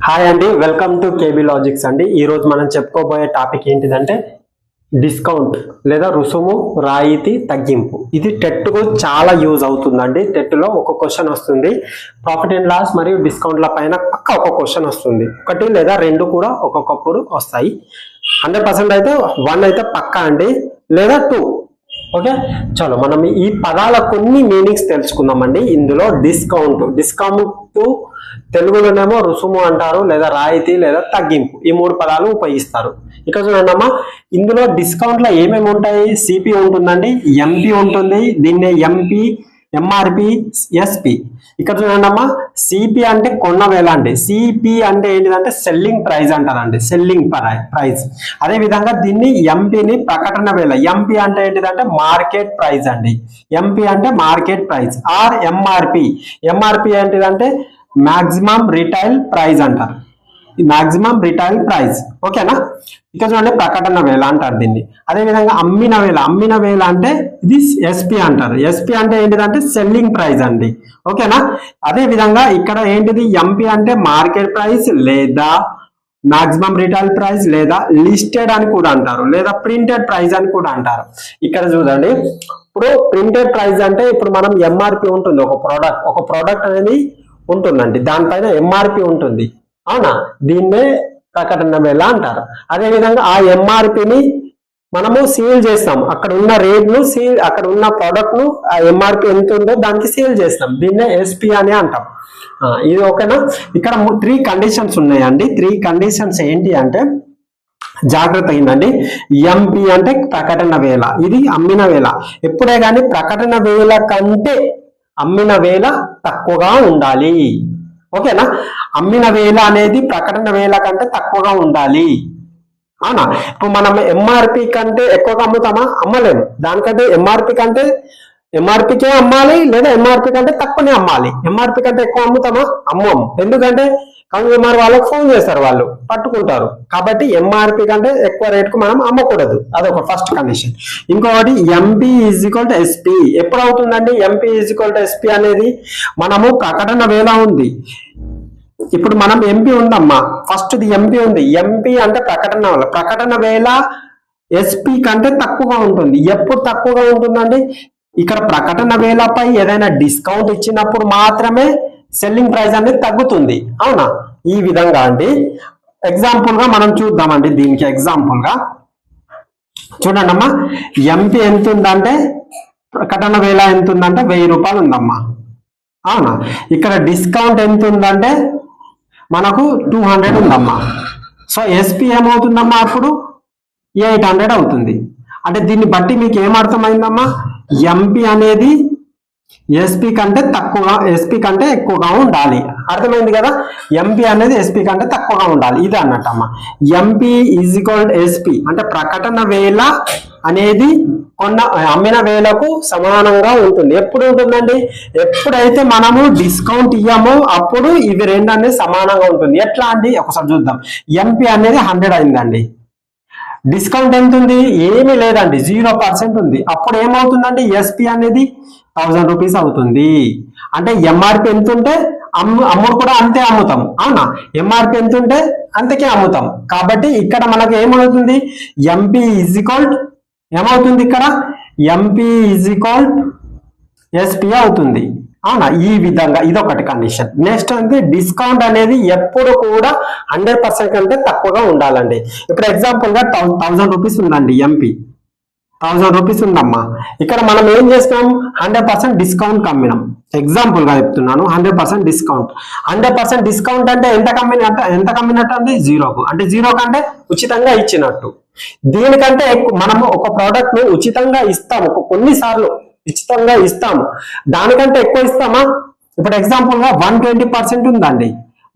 Hi అండి, welcome to KB logics అండి. ఈరోజు మనం చెప్పుకోబోయే టాపిక్ ఏంటిదంటే డిస్కౌంట్ లేదా రుసుము రాయితీ తగ్గింపు. ఇది టెట్కు చాలా యూజ్ అవుతుందండి. టెట్లో ఒక క్వశ్చన్ వస్తుంది, ప్రాఫిట్ అండ్ లాస్ మరియు డిస్కౌంట్ల పైన పక్క ఒక క్వశ్చన్ వస్తుంది. ఒకటి లేదా రెండు కూడా ఒక్కొక్కప్పుడు వస్తాయి. 100% అయితే 1 అయితే పక్కా అండి, లేదా 2. ఓకే, చలో మనం ఈ పదాల కొన్ని మీనింగ్స్ తెలుసుకుందామండి. ఇందులో డిస్కౌంట్ తెలుగులోనేమో రుసుము అంటారు, లేదా రాయితీ లేదా తగ్గింపు, ఈ 3 పదాలు ఉపయోగిస్తారు. ఇక్కడ చూడండమ్మా, ఇందులో డిస్కౌంట్ లో ఏమేమి ఉంటాయి? సిపి ఉంటుందండి, ఎంపీ ఉంటుంది, దీన్నే ఎంపీ, ఎంఆర్పి, ఎస్పి. ఇక్కడ చూడండమ్మా, సిపి అంటే కొన్న వేల అండి, సిపి అంటే ఏంటిదంటే సెల్లింగ్ ప్రైస్ అంటారండి, సెల్లింగ్ ప్రైస్. అదే విధంగా దీన్ని ఎంపీని ప్రకటన వేల, ఎంపీ అంటే ఏంటిదంటే మార్కెట్ ప్రైస్ అండి, ఎంపీ అంటే market price. Or MRP, MRP ఏంటిదంటే మాక్సిమం రిటైల్ ప్రైస్ అంటారు, మాక్సిమం రిటైల్ ప్రైస్. ఓకేనా? ఇక్కడ చూడండి, ప్రకటన వేల అంటారు దీన్ని. అదే విధంగా అమ్మిన వేల, అమ్మిన వేల అంటే ఇది ఎస్పి అంటారు. ఎస్పి అంటే ఏంటిదంటే సెల్లింగ్ ప్రైస్ అండి. ఓకేనా? అదే విధంగా ఇక్కడ ఏంటిది, ఎంపీ అంటే మార్కెట్ ప్రైస్ లేదా మాక్సిమం రిటైల్ ప్రైస్ లేదా లిస్టెడ్ అని కూడా అంటారు, లేదా ప్రింటెడ్ ప్రైస్ అని కూడా అంటారు. ఇక్కడ చూడండి, ఇప్పుడు ప్రింటెడ్ ప్రైస్ అంటే ఇప్పుడు మనం ఎంఆర్పి ఉంటుంది, ఒక ప్రోడక్ట్ అనేది ఉంటుందండి, దానిపైన ఎంఆర్పి ఉంటుంది. అవునా? దీన్నే ప్రకటన వేల అంటారు. అదే విధంగా ఆ ఎంఆర్పిని మనము సీల్ చేస్తాం, అక్కడ ఉన్న రేట్ ను సీల్, అక్కడ ఉన్న ప్రోడక్ట్ ను ఆ ఎంఆర్పి ఎంత ఉందో దానికి సీల్ చేస్తాం, దీన్నే ఎస్పి అని అంటాం. ఇది ఓకేనా? ఇక్కడ 3 కండిషన్స్ ఉన్నాయండి. 3 కండిషన్స్ ఏంటి అంటే, జాగ్రత్త అయిందండి. ఎంపీ అంటే ప్రకటన వేల, ఇది అమ్మిన వేల. ఎప్పుడే కానీ ప్రకటన వేల కంటే అమ్మిన వేల తక్కువగా ఉండాలి. ఓకేనా? అమ్మిన వేల అనేది ప్రకటన వేల కంటే తక్కువగా ఉండాలి. అవునా? ఇప్పుడు మనం ఎంఆర్పి కంటే ఎక్కువగా అమ్ముతామా? అమ్మలేము. దానికంటే ఎంఆర్పికే అమ్మాలి, లేదా ఎంఆర్పి కంటే తక్కువనే అమ్మాలి. ఎంఆర్పి కంటే ఎక్కువ అమ్ముతామా? అమ్మము. ఎందుకంటే కన్స్యూమర్ వాళ్ళకి ఫోన్ చేస్తారు, వాళ్ళు పట్టుకుంటారు. కాబట్టి ఎంఆర్పి కంటే ఎక్కువ రేటుకు మనం అమ్మకూడదు, అదొక ఫస్ట్ కండిషన్. ఇంకొకటి MP is equal to SP. ఎప్పుడు అవుతుందండి MP is equal to SP అనేది? మనము ప్రకటన వేల ఉంది, ఇప్పుడు మనం ఎంపీ ఉందమ్మా, ఫస్ట్ ఎంపీ ఉంది. ఎంపీ అంటే ప్రకటన వేల ఎస్పి కంటే తక్కువగా ఉంటుంది. ఎప్పుడు తక్కువగా ఉంటుందండి? ఇక్కడ ప్రకటన వేలపై ఏదైనా డిస్కౌంట్ ఇచ్చినప్పుడు మాత్రమే సెల్లింగ్ ప్రైస్ అనేది తగ్గుతుంది. అవునా? ఈ విధంగా అండి. ఎగ్జాంపుల్ గా మనం చూద్దామండి. దీనికి ఎగ్జాంపుల్ గా చూడండి అమ్మా, ఎంపీ ఎంత ఉందంటే, ప్రకటన వేల ఎంత ఉందంటే 1000 రూపాయలు ఉందమ్మా. అవునా? ఇక్కడ డిస్కౌంట్ ఎంత ఉందంటే మనకు 200 ఉందమ్మా. సో ఎస్పి ఏమవుతుందమ్మా అప్పుడు 800 అవుతుంది. అంటే దీన్ని బట్టి మీకు ఏమర్థమైందమ్మా, ఎంపీ అనేది ఎస్పి కంటే ఎక్కువగా ఉండాలి. అర్థమైంది కదా? ఎంపీ అనేది ఎస్పి కంటే తక్కువగా ఉండాలి, ఇది అన్నట్టమ్మా. ఎంపీ ఈజ్ ఈక్వల్ ఎస్పి అంటే ప్రకటన వేల అనేది అమ్మిన వేలకు సమానంగా ఉంటుంది. ఎప్పుడు ఉంటుందండి? ఎప్పుడైతే మనము డిస్కౌంట్ ఇయ్యామో అప్పుడు ఇవి రెండు అనేది సమానంగా ఉంటుంది. ఎట్లా అండి? ఒకసారి చూద్దాం. ఎంపీ అనేది 100 అయిందండి, డిస్కౌంట్ ఎంత ఉంది? ఏమీ లేదండి, 0% ఉంది. అప్పుడు ఏమవుతుందండి? ఎస్పి అనేది 1000 రూపీస్ అవుతుంది. అంటే ఎంఆర్పి ఎంత ఉంటే అమ్ముడు కూడా అంతే అమ్ముతాం. అవునా? ఎంఆర్పి ఎంత ఉంటే అంతకే అమ్ముతాం. కాబట్టి ఇక్కడ మనకు ఏమవుతుంది? ఎంపీ ఈజ్ ఈక్వల్ ఏమవుతుంది? ఇక్కడ ఎంపీ ఈజ్ ఈక్వల్ ఎస్పి అవుతుంది. అవునా? ఈ విధంగా ఇదొకటి కండిషన్. నెక్స్ట్ అంటే డిస్కౌంట్ అనేది ఎప్పుడు కూడా 100% కంటే తక్కువగా ఉండాలండి. ఇప్పుడు ఎగ్జాంపుల్ గా 1000 రూపీస్ ఉందండి, ఎంపీ 1000 రూపీస్ ఉందమ్మా. ఇక్కడ మనం ఏం చేస్తాం? 100% డిస్కౌంట్ అమ్మినాం. ఎగ్జాంపుల్ గా చెప్తున్నాను, 100% డిస్కౌంట్. 100% డిస్కౌంట్ అంటే ఎంత కమ్మినట్టు అండి? 0కు. అంటే 0 కంటే ఉచితంగా ఇచ్చినట్టు. దీనికంటే మనము ఒక ప్రోడక్ట్ ను ఉచితంగా ఇస్తాము, కొన్నిసార్లు ఉచితంగా ఇస్తాము, దానికంటే ఎక్కువ ఇస్తామా? ఇప్పుడు ఎగ్జాంపుల్ గా 120% ఉందండి,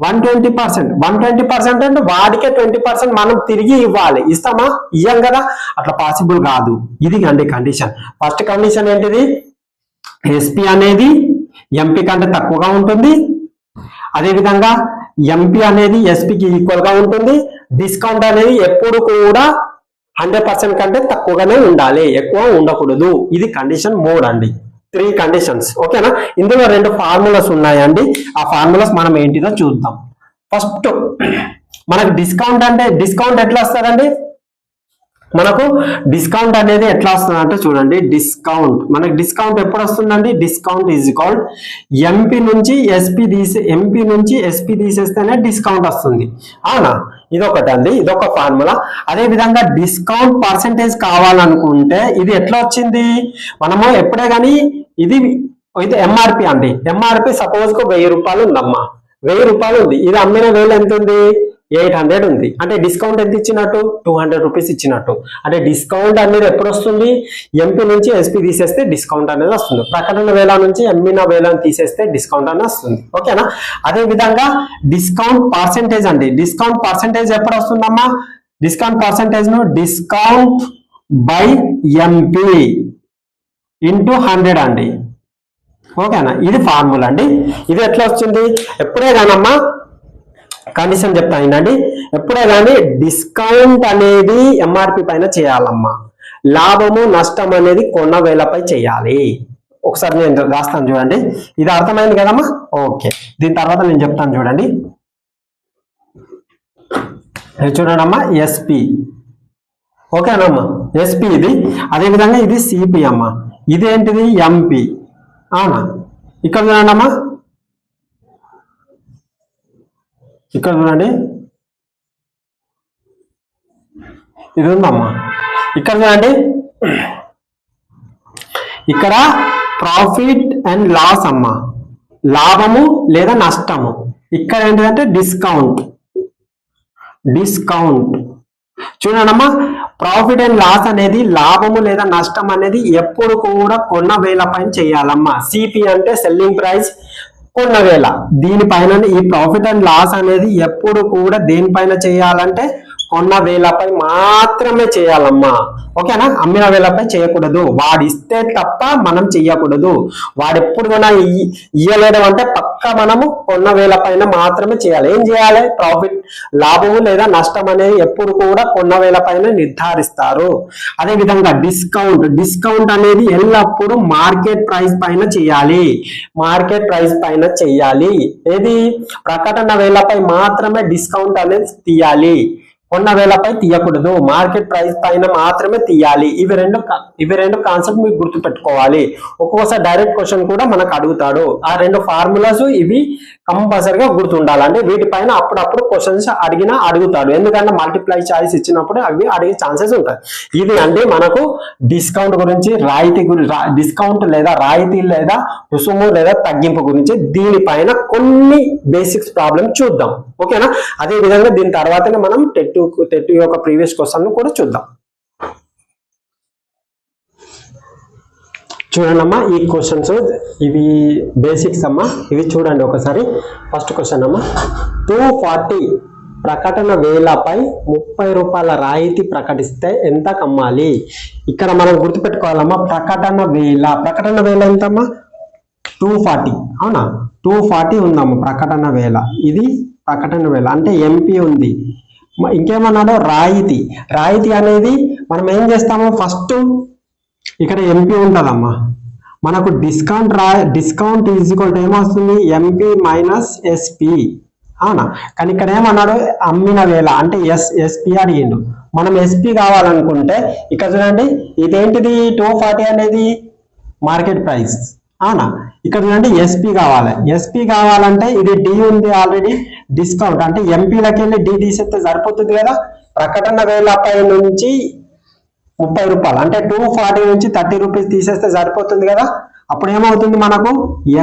120% అంటే వాడికే 20% మనం తిరిగి ఇవ్వాలి. ఇస్తామా? ఇయ్యం కదా, అట్లా పాసిబుల్ కాదు. ఇది అండి కండిషన్. ఫస్ట్ కండిషన్ ఏంటిది? ఎస్పి అనేది ఎంపీ కంటే తక్కువగా ఉంటుంది. అదేవిధంగా ఎంపీ అనేది ఎస్పికి ఈక్వల్ గా ఉంటుంది. డిస్కౌంట్ అనేది ఎప్పుడు కూడా 100% కంటే తక్కువగానే ఉండాలి, ఎక్కువ ఉండకూడదు. ఇది కండిషన్ 3 అండి. 3 కండిషన్స్. ఓకేనా? ఇందులో 2 ఫార్ములాస్ ఉన్నాయండి. ఆ ఫార్ములాస్ మనం ఏంటిదో చూద్దాం. ఫస్ట్ మనకు డిస్కౌంట్ అంటే డిస్కౌంట్ ఎట్లా వస్తుందండి, మనకు డిస్కౌంట్ అనేది ఎట్లా వస్తుంది అంటే చూడండి, డిస్కౌంట్ మనకి డిస్కౌంట్ ఎప్పుడు వస్తుందండి, డిస్కౌంట్ ఈజ్ ఈక్వల్ ఎంపీ నుంచి ఎస్పీ తీసేస్తేనే డిస్కౌంట్ వస్తుంది. అవునా, ఇదొకటి అండి, ఇదొక ఫార్ములా. అదే విధంగా డిస్కౌంట్ పర్సెంటేజ్ కావాలనుకుంటే ఇది ఎట్లా వచ్చింది, మనము ఎప్పుడే కానీ ఇది ఎంఆర్పి అండి, ఎంఆర్పి సపోజ్ కు 1000 రూపాయలు ఉందమ్మా, 1000 రూపాయలు ఉంది, ఇది అమ్మిన వేలు ఎంత ఉంది, 800 ఉంది. అంటే డిస్కౌంట్ ఎంత ఇచ్చినట్టు, 200 రూపీస్ ఇచ్చినట్టు. అంటే డిస్కౌంట్ అనేది ఎప్పుడు వస్తుంది, ఎంపీ నుంచి ఎస్పీ తీసేస్తే డిస్కౌంట్ అనేది వస్తుంది, ప్రకటన వేల నుంచి అమ్మిన వేలను తీసేస్తే డిస్కౌంట్ అనేది వస్తుంది. ఓకేనా, అదే విధంగా డిస్కౌంట్ పర్సెంటేజ్ అండి, డిస్కౌంట్ పర్సెంటేజ్ ఎప్పుడు వస్తుందమ్మా, డిస్కౌంట్ పర్సెంటేజ్ ను డిస్కౌంట్ బై ఎంపీ ఇంటూ 100 అండి. ఓకేనా, ఇది ఫార్ములా అండి. ఇది ఎట్లా వచ్చింది, ఎప్పుడే కానమ్మా కండిషన్ చెప్తా ఏంటండి, ఎప్పుడే కానీ డిస్కౌంట్ అనేది ఎంఆర్పి పైన చేయాలమ్మా, లాభము నష్టం అనేది కొన్న వేలపై చేయాలి. ఒకసారి నేను రాస్తాను చూడండి, ఇది అర్థమైంది కదమ్మా. ఓకే, దీని తర్వాత నేను చెప్తాను చూడండి. చూడండి అమ్మా, ఎస్పి. ఓకేనమ్మా, ఎస్పి ఇది. అదేవిధంగా ఇది సిపి అమ్మా, ఇదేంటిది ఎంపి. అవునా, ఇక్కడ చూడండి అమ్మా, ఇక్కడ చూడండి, ఇది ఉందమ్మా, ఇక్కడ చూడండి, ఇక్కడ ప్రాఫిట్ అండ్ లాస్ అమ్మా, లాభము లేదా నష్టము. ఇక్కడ ఏంటిదంటే డిస్కౌంట్. చూడండమ్మా, ప్రాఫిట్ అండ్ లాస్ అనేది లాభము లేదా నష్టం అనేది ఎప్పుడు కూడా కొన్న వేల పైన చేయాలమ్మా. సిపి అంటే సెల్లింగ్ ప్రైస్, కొన్న వేల, దీనిపైన ఈ ప్రాఫిట్ అండ్ లాస్ అనేది ఎప్పుడు కూడా దేనిపైన చేయాలంటే కొన్న వేలపై మాత్రమే చేయాలమ్మా. ఓకేనా, అమ్మిన వేలపై చేయకూడదు, వాడు ఇస్తే తప్ప మనం చెయ్యకూడదు. వాడు ఎప్పుడు కూడా ఇయ్యలేడు అంటే పక్క మనము కొన్న వేల పైన మాత్రమే చేయాలి. ఏం చేయాలి, ప్రాఫిట్, లాభము లేదా నష్టం అనేది ఎప్పుడు కూడా కొన్న వేల పైన నిర్ధారిస్తారు. అదే విధంగా డిస్కౌంట్ అనేది ఎల్లప్పుడూ మార్కెట్ ప్రైస్ పైన చేయాలి, ఏది ప్రకటన వేలపై మాత్రమే డిస్కౌంట్ అనేది తీయాలి, కొన్న వేలపై తీయకూడదు, మార్కెట్ ప్రైస్ పైన మాత్రమే తీయాలి. ఇవి రెండు కాన్సెప్ట్ మీకు గుర్తు పెట్టుకోవాలి. ఒక్కొక్కసారి డైరెక్ట్ క్వశ్చన్ కూడా మనకు అడుగుతాడు. ఆ రెండు ఫార్ములాస్ ఇవి కంపల్సరిగా గుర్తుండాలి. అంటే వీటిపైన అప్పుడప్పుడు క్వశ్చన్స్ అడుగుతాడు, ఎందుకంటే మల్టిప్లై చాయిస్ ఇచ్చినప్పుడు అవి అడిగే ఛాన్సెస్ ఉంటాయి. ఇది అంటే మనకు డిస్కౌంట్ గురించి, డిస్కౌంట్ లేదా రాయితీ లేదా రుసుము లేదా తగ్గింపు గురించి దీనిపైన కొన్ని బేసిక్స్ ప్రాబ్లమ్ చూద్దాం. ఓకేనా, అదే విధంగా దీని తర్వాతనే మనం టెట్ యొక్క ప్రీవియస్ క్వశ్చన్ కూడా చూద్దాం. చూడండి అమ్మా, ఈ క్వశ్చన్స్ ఇవి బేసిక్స్ అమ్మా, ఇవి చూడండి ఒకసారి. ఫస్ట్ క్వశ్చన్ అమ్మా, 240 ప్రకటన వేలపై 30 రూపాయల రాయితీ ప్రకటిస్తే ఎంత కమ్మాలి. ఇక్కడ మనం గుర్తుపెట్టుకోవాలమ్మా, ప్రకటన వేల ఎంతమ్మా, 240. అవునా, 240 ఉందమ్మా ప్రకటన వేల. ఇది ప్రకటన వేల అంటే ఎంపీ ఉంది. ఇంకేమన్నాడో రాయితీ అనేది మనం ఏం చేస్తాము, ఫస్ట్ ఇక్కడ ఎంపీ ఉంటుందమ్మా, మనకు డిస్కౌంట్ ఈజ్ ఈక్వల్ టు ఏమొస్తుంది, ఎంపీ మైనస్ ఎస్పీ. అవునా, కానీ ఇక్కడ ఏమన్నాడు, అమ్మిన వేల అంటే ఎస్పీ అడిగిండు. మనం ఎస్పీ కావాలనుకుంటే ఇక్కడ చూడండి, ఇదేంటిది 240 అనేది మార్కెట్ ప్రైస్. అవునా, ఇక్కడ చూడండి ఎస్పీ కావాలంటే ఇది డి ఉంది ఆల్రెడీ, డిస్కౌంట్ అంటే ఎంపీలకి వెళ్ళి డి తీసేస్తే సరిపోతుంది కదా. ప్రకటన వేలపై నుంచి 30 రూపాయలు అంటే 240 నుంచి 30 రూపీస్ తీసేస్తే సరిపోతుంది కదా. అప్పుడు ఏమవుతుంది, మనకు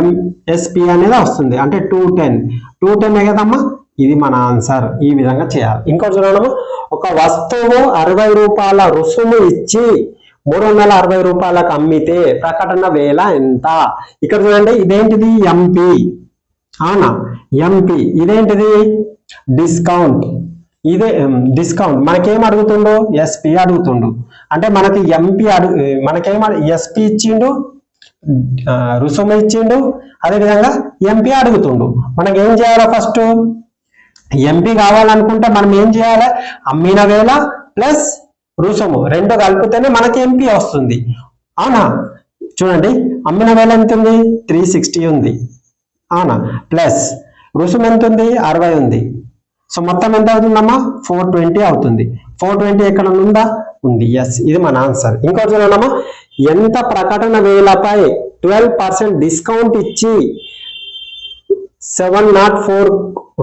ఎంఎస్పి అనేది వస్తుంది, అంటే 210 కదమ్మా. ఇది మన ఆన్సర్. ఈ విధంగా చేయాలి. ఇంకోటి చూడము, ఒక వస్తువు 60 రూపాయల రుసుము ఇచ్చి 360 రూపాయలకు అమ్మితే ప్రకటన వేల ఎంత. ఇక్కడ చూడండి, ఇదేంటిది ఎంపీ. అవునా, ఎంపీ. ఇదేంటిది డిస్కౌంట్. ఇదే డిస్కౌంట్. మనకేం అడుగుతుండు, ఎస్పీ అడుగుతుండు. అంటే మనకి మనకేం ఎస్పీ ఇచ్చిండు, రుసుము ఇచ్చిండు, అదేవిధంగా ఎంపీ అడుగుతుండు. మనకి ఏం చేయాలి, ఫస్ట్ ఎంపీ కావాలనుకుంటే మనం ఏం చేయాలి, అమ్మిన వేల ప్లస్ రుసుము రెండు కలిపితేనే మనకి ఎంపీ వస్తుంది. అవునా, చూడండి అమ్మిన వేల ఎంత ఉంది, 360 ఉంది. అవునా, ప్లస్ రుసుము ఎంత ఉంది 60 ఉంది. సో మొత్తం ఎంత అవుతుందమ్మా 420 అవుతుంది. 420 ఎక్కడ ఉందా ఉంది. ఎస్, ఇది మన ఆన్సర్. ఇంకోటి చూడండమ్మా, ఎంత ప్రకటన వేలపై 12% డిస్కౌంట్ ఇచ్చి 704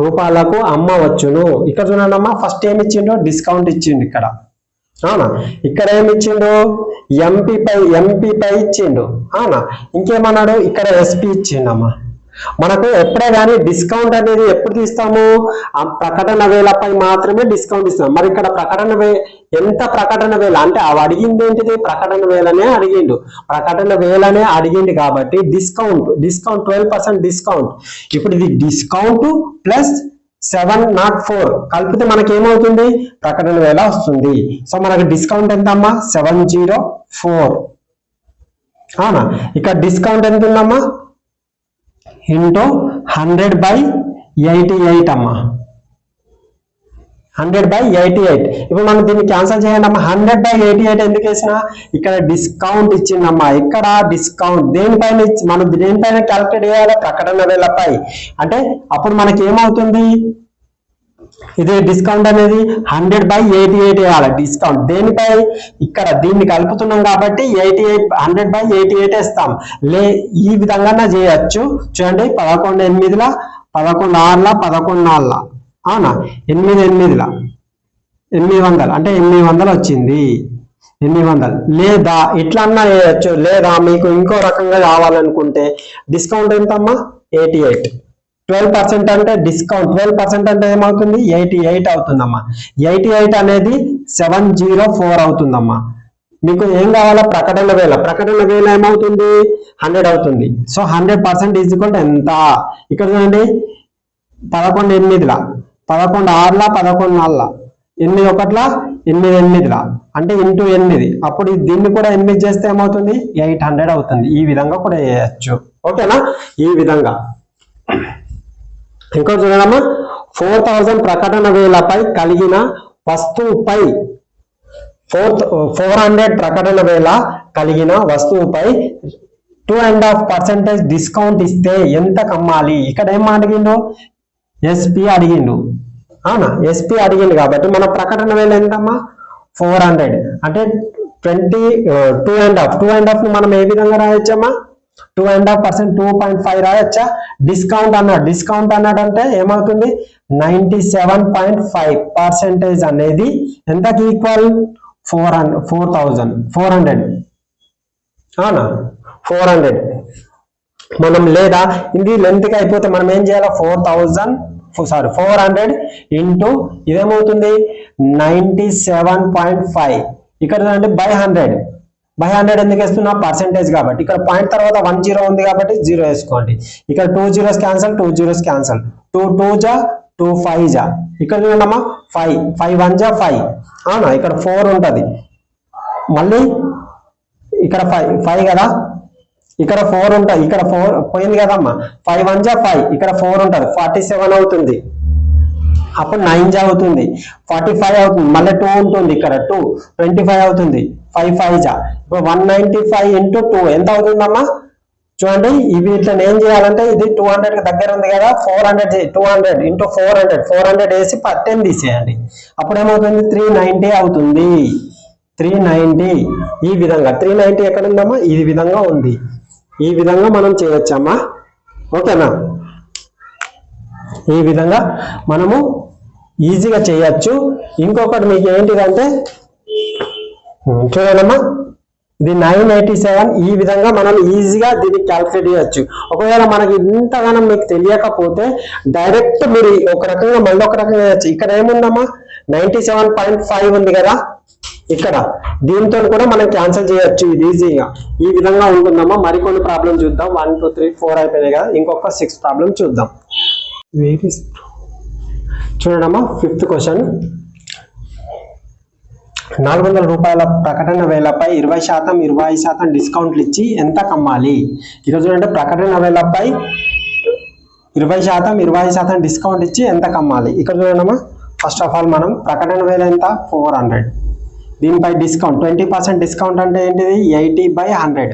రూపాయలకు అమ్మవచ్చును. ఇక్కడ చూడండమ్మా, ఫస్ట్ ఏమి ఇచ్చిండో డిస్కౌంట్ ఇచ్చిండు ఇక్కడ. అవునా, ఇక్కడ ఏమి ఇచ్చిండు ఎంపీ పై ఇచ్చిండు. అవునా, ఇంకేమన్నాడు ఇక్కడ ఎస్పీ ఇచ్చిండమ్మా. మనకు ఎప్పుడే కానీ డిస్కౌంట్ అనేది ఎప్పుడు తీస్తాము, ఆ ప్రకటన వేలపై మాత్రమే డిస్కౌంట్ ఇస్తాం. మరి ఇక్కడ ఎంత ప్రకటన వేల అంటే అవి అడిగింది ఏంటిది, ప్రకటన వేలనే అడిగిండు. ప్రకటన వేలనే అడిగింది కాబట్టి డిస్కౌంట్ 12% డిస్కౌంట్. ఇప్పుడు ఇది డిస్కౌంట్ ప్లస్ 704 కలిపితే మనకి ఏమవుతుంది, ప్రకటన వేల వస్తుంది. సో మనకి డిస్కౌంట్ ఎంత అమ్మా 704. అవునా, ఇక్కడ డిస్కౌంట్ ఎంత ఉందమ్మా ఇంటూ 100/88 అమ్మా, 100/88. ఇప్పుడు మనం దీన్ని క్యాన్సల్ చేయండి అమ్మా. 100/88 ఎందుకు వేసినా, ఇక్కడ డిస్కౌంట్ ఇచ్చిందమ్మా. ఇక్కడ డిస్కౌంట్ దేనిపైన మనం దేనిపైన క్యాల్కులేట్ చేయాలి, ప్రకటన వేలపై. అంటే అప్పుడు మనకి ఏమవుతుంది, ఇది డిస్కౌంట్ అనేది 100/88 వేయాలి. డిస్కౌంట్ దేనిపై, ఇక్కడ దీన్ని కలుపుతున్నాం కాబట్టి 100/88 వేస్తాం. ఈ విధంగా చేయొచ్చు. చూడండి, 11 8 11 6 11 4. అవునా, 8 8 800 అంటే 800 వచ్చింది. 800 లేదా ఇట్లా అన్నా వేయచ్చు. లేదా మీకు ఇంకో రకంగా కావాలనుకుంటే డిస్కౌంట్ ఎంతమ్మా 88. 12% అంటే డిస్కౌంట్ 12% అంటే ఏమవుతుంది 88 అవుతుందమ్మా. 88 అనేది 704 అవుతుందమ్మా. మీకు ఏం కావాలా, ప్రకటన వేల ఏమవుతుంది 100 అవుతుంది. సో 100% ఈజ్ ఈక్వల్ టు ఎంత, ఇక్కడ చూడండి 11 8 11 6 11 4 8 1 8 8 అంటే ఇంటూ 8. అప్పుడు దీన్ని కూడా 8 చేస్తే ఏమవుతుంది 800 అవుతుంది. ఈ విధంగా కూడా చేయొచ్చు. ఓకేనా, ఈ విధంగా. ఇంకో చూడమ్మా, 4000 ప్రకటన వేలపై కలిగిన వస్తువుపై 400 ప్రకటన వేల కలిగిన వస్తువుపై 2.5% డిస్కౌంట్ ఇస్తే ఎంత కమ్మాలి. ఇక్కడ ఏం అడిగిండు, ఎస్పీ అడిగిండు. అవునా, ఎస్పీ అడిగిండు కాబట్టి మన ప్రకటన వేల ఎంతమ్మా 400 అంటే 2.5 మనం ఏ విధంగా రాయొచ్చమ్మా 2.5% 2.5 రాయొచ్చా. డిస్కౌంట్ అన్నాడంటే ఏమవుతుంది 97.5% అనేది ఎంతకి ఈక్వల్ 400. అవునా, 400 మనం లేదా ఇది లెంత్ కి అయిపోతే మనం ఏం చేయాలి 400 ఇంటూ ఇదేమవుతుంది 97.5. ఇక్కడ చూడండి బై 100 ఎందుకు వేస్తున్నా పర్సెంటేజ్ కాబట్టి. ఇక్కడ పాయింట్ తర్వాత 10 ఉంది కాబట్టి 0 వేసుకోండి. ఇక్కడ 2 zeros క్యాన్సల్ 2 zeros క్యాన్సల్ 2 2 జా 2 5 జా. ఇక్కడ చూడమ్మా 5 5 1 జా 5. అవునా, ఇక్కడ 4 ఉంటది. మళ్ళీ ఇక్కడ 5 కదా, ఇక్కడ 4 ఉంటుంది. ఇక్కడ 4 పోయింది కదమ్మా 5 1 జా 5. ఇక్కడ 4 ఉంటుంది 47 అవుతుంది. అప్పుడు 9 జా అవుతుంది 45 అవుతుంది. మళ్ళీ 2 ఉంటుంది, ఇక్కడ 2 25 అవుతుంది. 5 5 జా. ఇప్పుడు 195 ఇంటూ 2 ఎంత అవుతుందమ్మా చూడండి. ఇవి ఇట్లా ఏం చేయాలంటే ఇది 200 కి దగ్గర ఉంది కదా, 200 ఇంటూ 400 వేసి 10 తీసేయండి. అప్పుడు ఏమవుతుంది 390 అవుతుంది. 390 ఈ విధంగా 390 ఎక్కడ ఉందమ్మా ఈ విధంగా ఉంది. ఈ విధంగా మనం చేయొచ్చమ్మా. ఓకేనా, ఈ విధంగా మనము ఈజీగా చేయొచ్చు. ఇంకొకటి మీకు ఏంటిదంటే చూడండమ్మా, ఇది 987. ఈ విధంగా మనం ఈజీగా దీన్ని క్యాల్కులేట్ చేయొచ్చు. ఒకవేళ మనకి ఇంతగానో మీకు తెలియకపోతే డైరెక్ట్ మీరు ఒక రకంగా మళ్ళీ ఒక రకంగా చేయొచ్చు. ఇక్కడ ఏముందమ్మా 97.5 ఉంది కదా, ఇక్కడ దీంతో కూడా మనం క్యాన్సిల్ చేయొచ్చు ఇది ఈజీగా. ఈ విధంగా ఉంటుందమ్మా. మరికొన్ని ప్రాబ్లం చూద్దాం. 1 2 3 4 అయిపోయినాయి కదా, ఇంకొక 6 ప్రాబ్లం చూద్దాం. చూడమ్మా, 5th క్వశ్చన్. 400 రూపాయల ప్రకటన వేలపై 20% డిస్కౌంట్లు ఇచ్చి ఎంత కమ్మాలి. ఇక్కడ చూడండి, ప్రకటన వేలపై 20% డిస్కౌంట్ ఇచ్చి ఎంత కమ్మాలి. ఇక్కడ చూడండమ్మా, ఫస్ట్ ఆఫ్ ఆల్ మనం ప్రకటన వేల ఎంత 400, దీనిపై డిస్కౌంట్ 20% డిస్కౌంట్ అంటే ఏంటిది 80/100.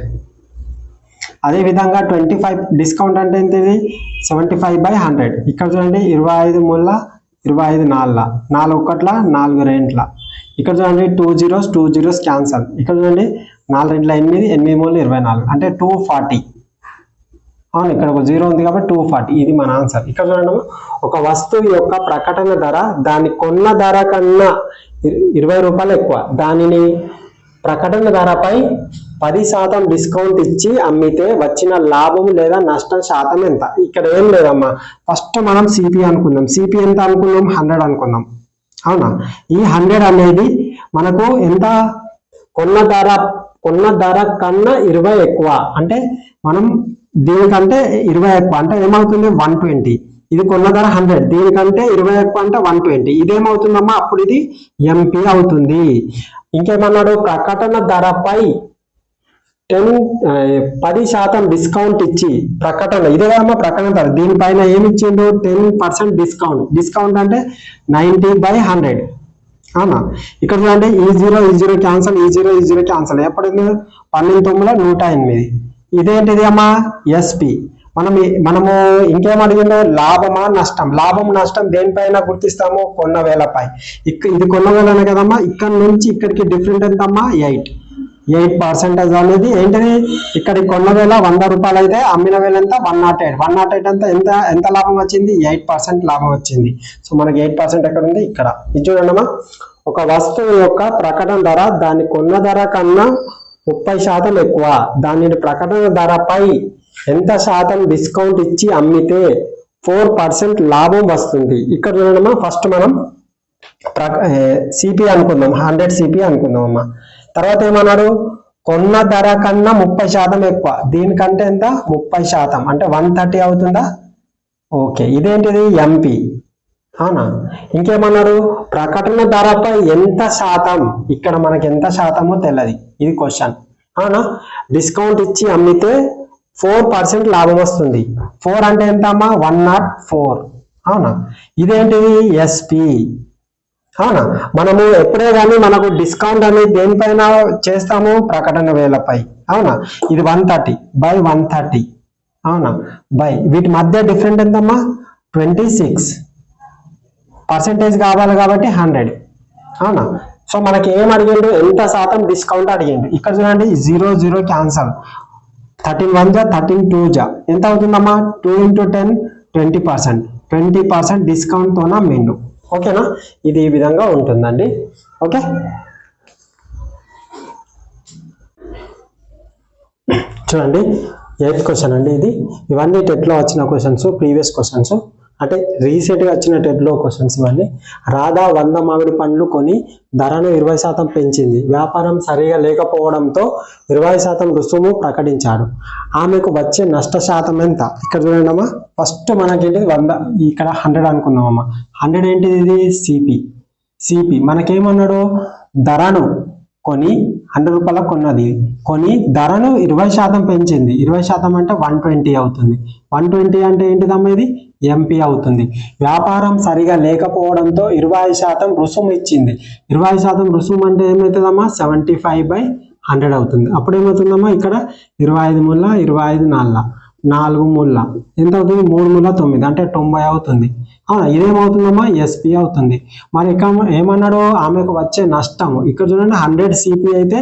అదే విధంగా 25 డిస్కౌంట్ అంటే ఏంటిది 75/100. ఇక్కడ చూడండి 25 ముళ్ళ 25 నాళ్ళ 4 ఒకట్ల 4 రెంట్ల. ఇక్కడ చూడండి 2 zeros క్యాన్సల్. ఇక్కడ చూడండి 4 రెంట్ల 8 8 ముళ్ళు 24 అంటే 240. అవును, ఇక్కడ ఒక 0 ఉంది కాబట్టి 240. ఇది మన ఆన్సర్. ఇక్కడ చూడండి ఒక వస్తువు యొక్క ప్రకటన ధర దాని కొన్న ధర కన్నా 20 రూపాయలు ఎక్కువ, దానిని ప్రకటన ధరపై 10% డిస్కౌంట్ ఇచ్చి అమ్మితే వచ్చిన లాభం లేదా నష్టం శాతం ఎంత? ఇక్కడ ఏం లేదమ్మా, ఫస్ట్ మనం సిపి అనుకుందాం. సిపి ఎంత అనుకున్నాం? 100 అనుకుందాం. అవునా, ఈ 100 అనేది మనకు ఎంత? కొన్న ధర కన్నా 20 ఎక్కువ, అంటే మనం దీనికంటే 20 ఎక్కువ అంటే ఏమవుతుంది? 120. ఇది కొన్న ధర 100, దీనికంటే 20 ఎక్కువ అంటే 120. ఇదేమవుతుందమ్మా? అప్పుడు ఇది ఎంపీ అవుతుంది. ఇంకేమన్నాడు? ప్రకటన ధరపై 10% డిస్కౌంట్ ఇచ్చి ప్రకటన, ఇదే కదమ్మా ప్రకటన ధర, దీనిపైన ఏమి ఇచ్చిండు? 10% డిస్కౌంట్ అంటే 90/100. అవునా, ఇక్కడ చూడండి ఈ జీరో క్యాన్సల్, ఈ జీరో క్యాన్సల్. ఎప్పుడు 12/9 108. ఇదేంటిది అమ్మా? ఎస్పి. మనము ఇంకేం అడిగిందో? లాభమా నష్టం? లాభం నష్టం దేనిపైన గుర్తిస్తాము? కొన్న వేలపై. ఇది కొన్న వేలనే కదమ్మా, ఇక్కడ నుంచి ఇక్కడికి డిఫరెంట్ ఎంతమ్మా? 8% అనేది ఏంటిది? ఇక్కడ కొన్న వేల 100 రూపాయలు అయితే అమ్మిన వేల ఎంత? 108 అంతా ఎంత లాభం వచ్చింది? 8% లాభం వచ్చింది. సో మనకి 8% ఎక్కడ ఉంది? ఇక్కడ. ఇది చూడండమ్మా, ఒక వస్తువు యొక్క ప్రకటన ధర దాని కొన్న ధర కన్నా 30% ఎక్కువ, దానిని ప్రకటన ధరపై ఎంత శాతం డిస్కౌంట్ ఇచ్చి అమ్మితే 4% లాభం వస్తుంది. ఇక్కడ చూడండమ్మా, ఫస్ట్ మనం సిపి అనుకుందాం, 100 సిపి అనుకుందాం అమ్మా. తర్వాత ఏమన్నాడు? కొన్న ధర కన్నా 30% ఎక్కువ, దీనికంటే ఎంత? 30% అంటే 130 అవుతుందా? ఓకే, ఇదేంటిది? ఎంపీ. అవునా, ఇంకేమన్నారు? ప్రకటన ధరపై ఎంత శాతం, ఇక్కడ మనకి ఎంత శాతమో తెలియదు, ఇది క్వశ్చన్. అవునా, డిస్కౌంట్ ఇచ్చి అమ్మితే 4% లాభం వస్తుంది. 4 అంటే ఎంత అమ్మా? 104. అవునా, ఇదేంటిది? ఎస్పి. అవునా, మనము ఎప్పుడే కానీ మనకు డిస్కౌంట్ అనేది దేనిపైన చేస్తాము? ప్రకటన వేలపై. అవునా, ఇది 130/130. అవునా, బై వీటి మధ్య డిఫరెంట్ ఎంతమ్మా? 26% కావాలి కాబట్టి 100. అవునా, సో మనకి ఏం అడిగిండు? ఎంత శాతం డిస్కౌంట్ అడిగిండు. ఇక్కడ చూడండి 0 క్యాన్సల్, 13 1 13 2 ఎంత అవుతుందమ్మా? 2 × 10 20% డిస్కౌంట్ తోన మెను. ఓకేనా, ఇది ఈ విధంగా ఉంటుందండి. ఓకే, చూడండి 8th క్వశ్చన్ అండి ఇది. ఇవన్నీ టెట్లో వచ్చిన క్వశ్చన్స్, ప్రీవియస్ క్వశ్చన్స్, అంటే రీసెంట్గా వచ్చిన టెట్లో క్వశ్చన్స్ ఇవన్నీ. రాధా 100 మామిడి పండ్లు కొని ధరను 20% పెంచింది. వ్యాపారం సరిగా లేకపోవడంతో 20% రుసుము ప్రకటించాడు. ఆమెకు వచ్చే నష్ట శాతం ఎంత? ఇక్కడ చూడండి అమ్మా, ఫస్ట్ మనకేంటిది 100, ఇక్కడ 100 అనుకుందామమ్మా. 100 ఏంటిది? ఇది సిపి. మనకేమన్నాడు? ధరను కొని 100 రూపాయలకు కొన్నది, కొని ధరను 20% పెంచింది. 20% అంటే 120 అవుతుంది. 120 అంటే ఏంటిదమ్మా? ఇది ఎంపీ అవుతుంది. వ్యాపారం సరిగా లేకపోవడంతో 20% రుసుము ఇచ్చింది. 20% రుసుము అంటే ఏమవుతుందమ్మా? 75/100 అవుతుంది. అప్పుడు ఏమవుతుందమ్మా? ఇక్కడ 25 ముళ్ళ 25 నాళ్ళ 4 ముళ్ళ ఎంత అవుతుంది? 3 ముళ్ళ 9 అంటే 90 అవుతుంది. అవునా, ఇదేమవుతుందమ్మా? ఎస్పి అవుతుంది. మరి ఇక్కడ ఏమన్నాడు? ఆమెకు వచ్చే నష్టం. ఇక్కడ చూడండి 100 సిపి అయితే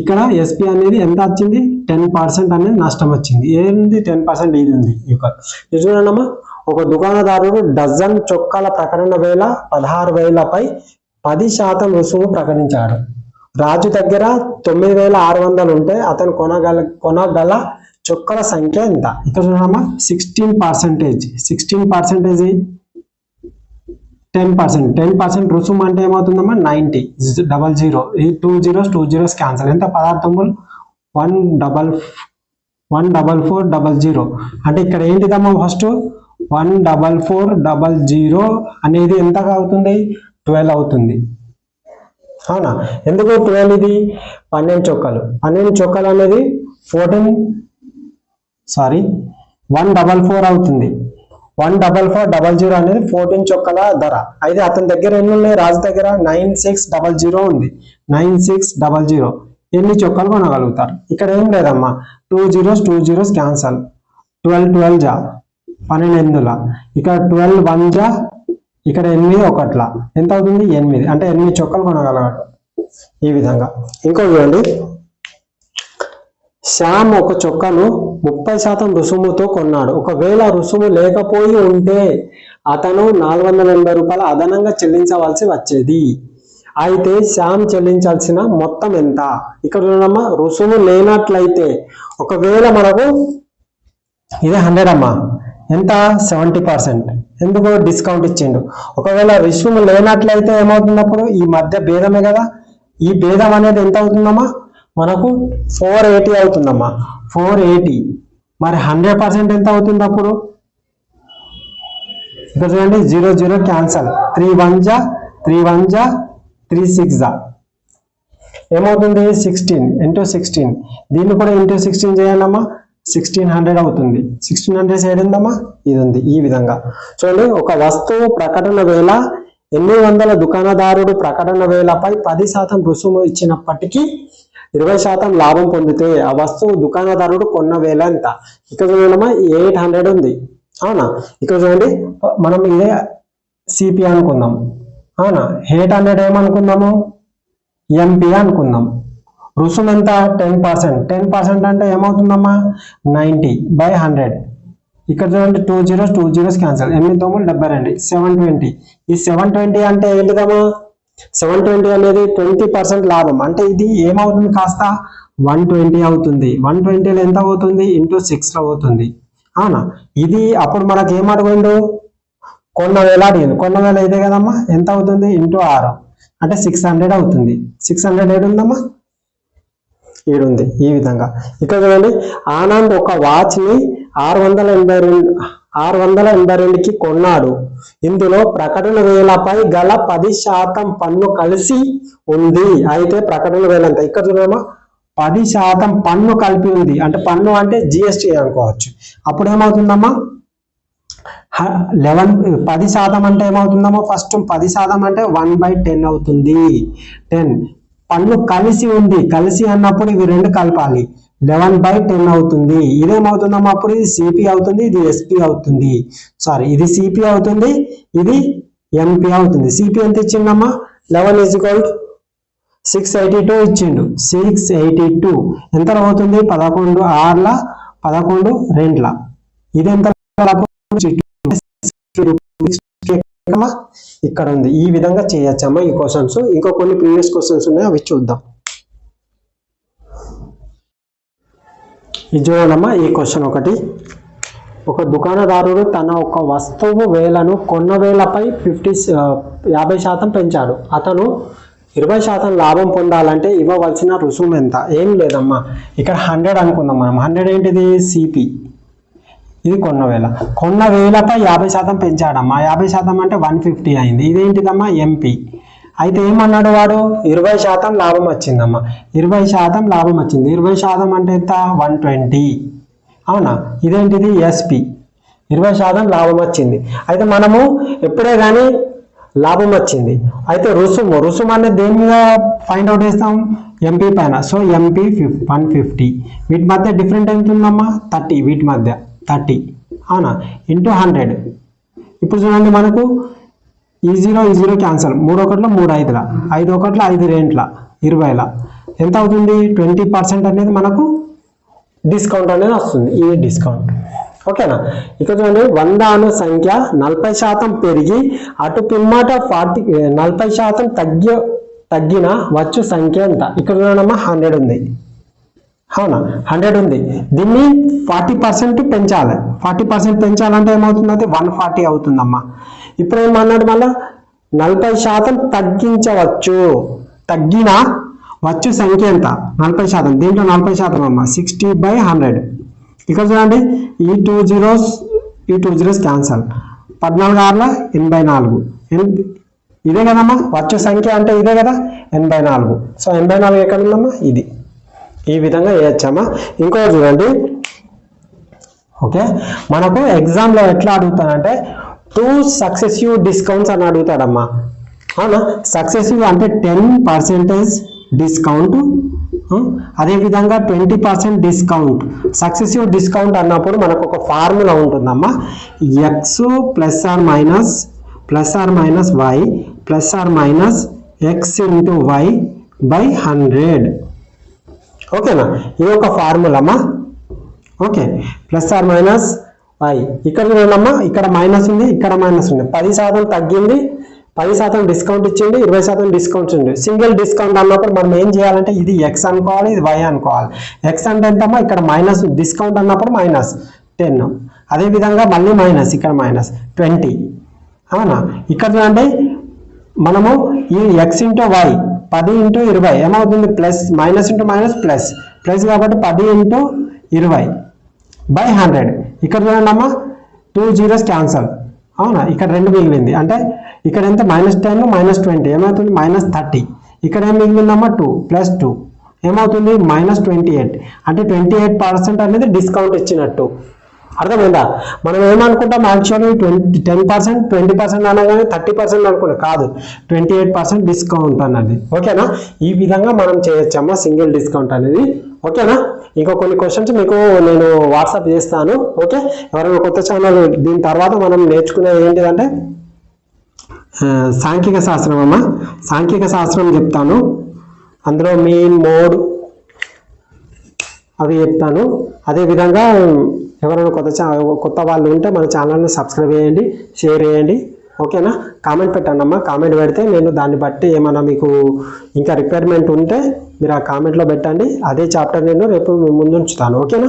ఇక్కడ ఎస్పి అనేది ఎంత వచ్చింది? 10% అనేది నష్టం వచ్చింది. ఏంది 10%? ఇది ఉంది. ఇది చూడండి అమ్మా, ఒక దుకాణదారుడు డజన్ చొక్కాల ప్రకటన వేల 16,000పై 10% రుసుము ప్రకటించాడు. రాజు దగ్గర 9,600 ఉంటే అతను కొనగల చొక్కల సంఖ్య ఎంత? ఇక్కడ చూడమ్మా 16%. 16% 10% రుసుము అంటే ఏమవుతుందమ్మా? 90. 00 ఈ 2 zeros క్యాన్సల్. ఎంత? 16 14400. అంటే ఇక్కడ ఏంటిదమ్మా? ఫస్ట్ 14400 అనేది ఎంత అవుతుంది? 12 అవుతుంది. అవునా, ఎందుకు 12? ఇది 12 చొక్కాలు. 12 చొక్కాలు అనేది 144 అవుతుంది. 14400 అనేది 14 చొక్కల ధర. అయితే అతని దగ్గర ఎన్ని ఉన్నాయి? రాజు దగ్గర 9600 ఉంది. 9600 ఎన్ని చొక్కాలు కొనగలుగుతారు. ఇక్కడ ఏం లేదమ్మా, 2 zeros 2 zeros క్యాన్సల్, 12 12 జా 12 ఎందుల, ఇక్కడ 12 1 జా, ఇక్కడ 8 ఒకట్ల ఎంత అవుతుంది 8, అంటే 8 చొక్కాలు కొనగలగాడు ఈ విధంగా. ఇంకో చూడండి, శ్యామ్ ఒక చొక్కాను 30% రుసుముతో కొన్నాడు. ఒకవేళ రుసుము లేకపోయి ఉంటే అతను 480 రూపాయలు అదనంగా చెల్లించవలసి వచ్చేది. అయితే శ్యామ్ చెల్లించాల్సిన మొత్తం ఎంత? ఇక్కడ చూడమ్మా, రుసుము లేనట్లయితే ఒకవేళ మనకు ఇదే 100 అమ్మా, ఎంత 70%, ఎందుకు డిస్కౌంట్ ఇచ్చిండు. ఒకవేళ రుసుము లేనట్లయితే ఏమవుతున్నప్పుడు ఈ మధ్య భేదమే కదా, ఈ భేదం అనేది ఎంత అవుతుందమ్మా మనకు 480 అవుతుందమ్మా, 480. మరి 100% ఎంత అవుతుంది అప్పుడు? ఇక్కడ చూడండి 0 0 క్యాన్సల్, 3 1 జా 3 1 జా 3 6 జా ఏమవుతుంది 16 ఇంటూ 16. దీన్ని కూడా ఇంటూ 16 చేయాలమ్మా, 1600 అవుతుంది. 1600 సైడ్ ఉందమ్మా, ఇది ఉంది. ఈ విధంగా చూడండి, ఒక వస్తువు ప్రకటన వేళ 800 దుకాణదారుడు ప్రకటన వేళపై 10% రుసుము ఇచ్చినప్పటికీ 20% లాభం పొందితే ఆ వస్తువు దుకాణదారుడు కొన్న వేళ ఎంత? ఇక్కడ చూడమ్మా 800 ఉంది, అవునా. ఇక్కడ చూడండి, మనం ఇదే సిపి అనుకుందాం, అవునా. 800 ఏమనుకుందాము, ఎంపీ అనుకుందాం. రుసుము ఎంత 10%, 10% అంటే ఏమవుతుందమ్మా 90/100. ఇక్కడ చూడండి 2 zeros 2 zeros క్యాన్సల్, 8 9 72, 720. ఈ 720 అంటే ఏంటిదమ్మా, 720 అనేది 20% లాభం, అంటే ఇది ఏమవుతుంది కాస్త 120 అవుతుంది. 120లో ఎంత అవుతుంది ఇంటూ 6 అవుతుంది, అవునా. ఇది అప్పుడు మనకి ఏం అడిగిండు, కొన్న వేళ అడిగింది. కొన్న వేళ ఇదే కదమ్మా, ఎంత అవుతుంది ఇంటూ 6 అంటే 600 అవుతుంది. 600 ఏడుందమ్మా, ఏడుంది. ఈ విధంగా ఇక్కడ చూడండి, ఆనంద్ ఒక వాచ్ ని 682కి కొన్నాడు. ఇందులో ప్రకటన వేళపై గల 10% పన్ను కలిసి ఉంది. అయితే ప్రకటన వేళ ఎంత? ఇక్కడ చూడమ్మా 10% పన్ను కలిపి ఉంది, అంటే పన్ను అంటే జిఎస్టీ అనుకోవచ్చు. అప్పుడు ఏమవుతుందమ్మా 10% అంటే ఏమవుతుందమ్మా, ఫస్ట్ 10% అంటే 1/10 అవుతుంది. 10 పన్ను కలిసి ఉంది, కలిసి అన్నప్పుడు ఇవి రెండు కలపాలి, 11/10 అవుతుంది. ఇదేమవుతుందమ్మా అప్పుడు ఇది సిపి అవుతుంది, ఇది ఎస్పి అవుతుంది, సారీ ఇది సిపి అవుతుంది, ఇది ఎంపీ అవుతుంది. సిపి ఎంత ఇచ్చిందమ్మా 11 = 682 ఇచ్చిండు. 682 ఎంత అవుతుంది 11 6ల 11 2ల, ఇది ఎంత ఇక్కడ ఉంది. ఈ విధంగా చేయొచ్చమ్మా ఈ క్వశ్చన్స్. ఇంకో కొన్ని ప్రీవియస్ క్వశ్చన్స్ ఉన్నాయి, అవి చూద్దాం. ఇది చూడండమ్మా, ఈ క్వశ్చన్ ఒకటి. ఒక దుకాణదారుడు తన ఒక వస్తువు వేలను కొన్న వేలపై 50% పెంచాడు. అతను 20% లాభం పొందాలంటే ఇవ్వవలసిన రుసుము ఎంత? ఏం లేదమ్మా, ఇక్కడ 100 అనుకుందాం మనం. 100 ఏంటిది సిపి, ఇది కొన్న వేలపై 50% పెంచాడమ్మా. 50% అంటే 150 అయింది. ఇదేంటిదమ్మా ఎంపీ. అయితే ఏమన్నాడు వాడు 20% లాభం వచ్చిందమ్మా, 20% లాభం వచ్చింది. 20% అంటే ఎంత 120, అవునా. ఇదేంటిది ఎస్పి, 20% లాభం వచ్చింది. అయితే మనము ఎప్పుడే కానీ లాభం వచ్చింది, అయితే రుసుము అనేది దేని మీద ఫైండ్ అవుట్ చేస్తాం, ఎంపీ పైన. సో ఎంపీ 150, వీటి మధ్య డిఫరెంట్ ఎంత ఉందమ్మా 30, వీటి మధ్య 30, అవునా, ఇంటూ 100. ఇప్పుడు చూడండి మనకు ఈ 0 క్యాన్సల్, 3 1ల 3 5ల, 5 1ల 5 2ల 20ల ఎంత అవుతుంది 20% అనేది మనకు డిస్కౌంట్ అనేది వస్తుంది. ఇది డిస్కౌంట్, ఓకేనా. ఇక్కడ చూడండి 100 అను సంఖ్య 40% పెరిగి అటు పిమ్మట 40% తగ్గిన వచ్చు సంఖ్య ఎంత? ఇక్కడ చూడమ్మా 100 ఉంది, అవునా, 100 ఉంది. దీన్ని 40% పెంచాలి. 40% పెంచాలంటే ఏమవుతుంది, అది 140 అవుతుందమ్మా. ఇప్పుడు ఏమన్నాడు మళ్ళా 40% తగ్గించవచ్చు, తగ్గిన వచ్చు సంఖ్య ఎంత 40%. దీంట్లో 40% అమ్మా 60/100. ఇక్కడ చూడండి ఈ 2 zeros క్యాన్సల్, 14 6ల 84, ఇదే కదమ్మా వచ్చు సంఖ్య అంటే ఇదే కదా 84. సో 84 ఎక్కడ ఉందమ్మా, ఇది. ఈ విధంగా వేయచ్చమ్మా. ఇంకోటి చూడండి, ఓకే, మనకు ఎగ్జామ్లో ఎట్లా అడుగుతానంటే 2 సక్సెసివ్ డిస్కౌంట్స్ అని అడుగుతాడమ్మా, అవునా. సక్సెసివ్ అంటే 10% డిస్కౌంట్ అదేవిధంగా 20% డిస్కౌంట్, సక్సెసివ్ డిస్కౌంట్ అన్నప్పుడు మనకు ఒక ఫార్ములా ఉంటుందమ్మా, x plus r minus y plus r minus x into y by 100. ఓకేనా, ఇది ఒక ఫార్ములా అమ్మా. Okay, plus r minus y. ఇక్కడ చూడండమ్మా, ఇక్కడ మైనస్ ఉంది, ఇక్కడ మైనస్ ఉంది. 10% తగ్గింది, 10% డిస్కౌంట్ ఇచ్చింది, 20% డిస్కౌంట్ ఉంది. సింగిల్ డిస్కౌంట్ అన్నప్పుడు మనం ఏం చేయాలంటే ఇది ఎక్స్ అనుకోవాలి, ఇది వై అనుకోవాలి. ఎక్స్ అంటే ఎంతమ్మా, ఇక్కడ మైనస్, డిస్కౌంట్ అన్నప్పుడు మైనస్ 10. అదేవిధంగా మళ్ళీ మైనస్, ఇక్కడ మైనస్ 20. అవునా, ఇక్కడ చూడండి మనము ఈ ఎక్స్ ఇంటూ వై 10 ఇంటూ 20 ఏమవుతుంది, plus, minus into minus plus, plus కాబట్టి 10 ఇంటూ 20 బై 100. ఇక్కడ చూడండి అమ్మా 2 zeros క్యాన్సల్. అవునా, ఇక్కడ 2 మిగిలింది, అంటే ఇక్కడ ఎంత -10 -20 ఏమవుతుంది -30. ఇక్కడ ఏం మిగిలిందమ్మా 2 ప్లస్ 2 ఏమవుతుంది -28. అంటే 28% అనేది డిస్కౌంట్ ఇచ్చినట్టు. అర్థమైందా? మనం ఏమనుకుంటాం, యాక్చువల్లీ 10% 20% అనగానే 30% అనుకుంటాం, కాదు 28% డిస్కౌంట్ అన్నది. ఓకేనా, ఈ విధంగా మనం చేయొచ్చమ్మా సింగిల్ డిస్కౌంట్ అనేది. ఓకేనా, ఇంకా కొన్ని క్వశ్చన్స్ మీకు నేను వాట్సాప్ చేస్తాను. ఓకే, ఎవరైనా కొత్త ఛానల్, దీని తర్వాత మనం నేర్చుకునేది ఏంటిదంటే సాంఖ్యక శాస్త్రం అమ్మా. సాంఖ్యక శాస్త్రం చెప్తాను, అందులో మీన్, మోడ్ అవి చెప్తాను. అదేవిధంగా ఎవరైనా కొత్త వాళ్ళు ఉంటే మన ఛానల్ని సబ్స్క్రైబ్ చేయండి, షేర్ చేయండి. ఓకేనా, కామెంట్ పెట్టండి అమ్మా. కామెంట్ పెడితే నేను దాన్ని బట్టి ఏమైనా మీకు ఇంకా రిక్వైర్మెంట్ ఉంటే మీరు ఆ కామెంట్లో పెట్టండి. అదే చాప్టర్ నేను రేపు మీ ముందు ఉంచుతాను. ఓకేనా.